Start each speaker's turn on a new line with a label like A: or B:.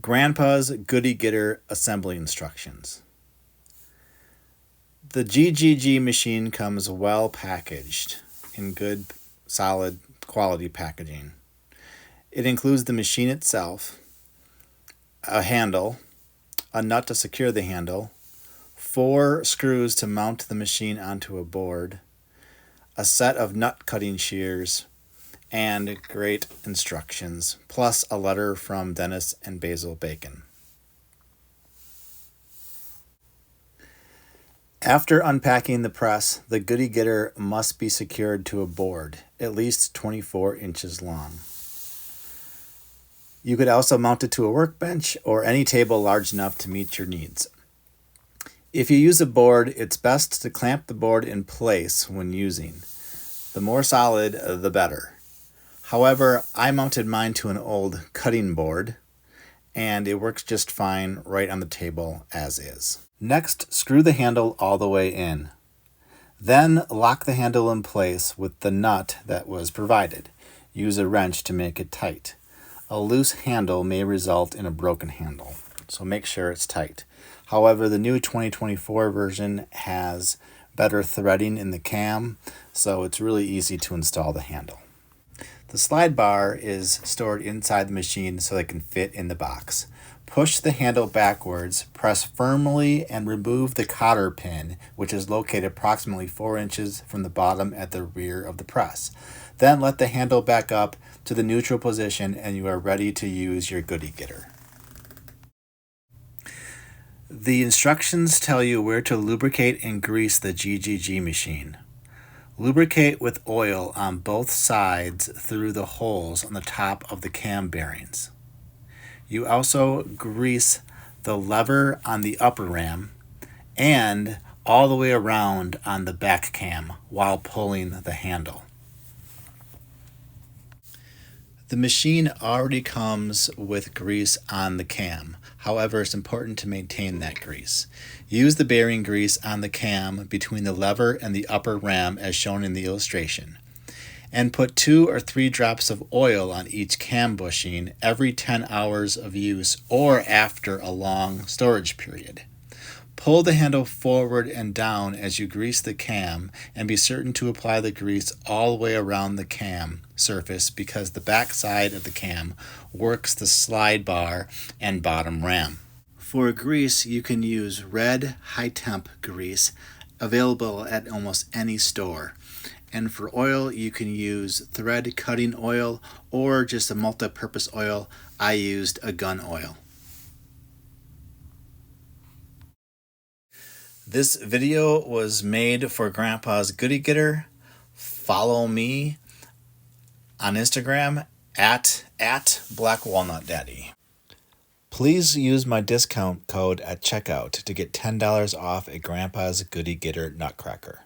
A: Grandpa's Goody Getter assembly instructions. The GGG machine comes well packaged in good, solid quality packaging. It includes the machine itself, a handle, a nut to secure the handle, 4 screws to mount the machine onto a board, a set of nut cutting shears, and great instructions, plus a letter from Dennis and Basil Bacon. After unpacking the press, the Goody Getter must be secured to a board, at least 24 inches long. You could also mount it to a workbench or any table large enough to meet your needs. If you use a board, it's best to clamp the board in place when using. The more solid, the better. However, I mounted mine to an old cutting board, and it works just fine right on the table as is. Next, screw the handle all the way in. Then lock the handle in place with the nut that was provided. Use a wrench to make it tight. A loose handle may result in a broken handle, so make sure it's tight. However, the new 2024 version has better threading in the cam, so it's really easy to install the handle. The slide bar is stored inside the machine so it can fit in the box. Push the handle backwards, press firmly, and remove the cotter pin, which is located approximately 4 inches from the bottom at the rear of the press. Then let the handle back up to the neutral position and you are ready to use your Goody Getter. The instructions tell you where to lubricate and grease the GGG machine. Lubricate with oil on both sides through the holes on the top of the cam bearings. You also grease the lever on the upper ram and all the way around on the back cam while pulling the handle. The machine already comes with grease on the cam. However, it's important to maintain that grease. Use the bearing grease on the cam between the lever and the upper ram as shown in the illustration. And put 2 or 3 drops of oil on each cam bushing every 10 hours of use or after a long storage period. Pull the handle forward and down as you grease the cam and be certain to apply the grease all the way around the cam surface because the back side of the cam works the slide bar and bottom ram. For grease, you can use red high-temp grease available at almost any store. And for oil, you can use thread cutting oil or just a multi-purpose oil. I used a gun oil. This video was made for Grandpa's Goody Getter. Follow me on Instagram at BlackWalnutDaddy. Please use my discount code at checkout to get $10 off a Grandpa's Goody Getter Nutcracker.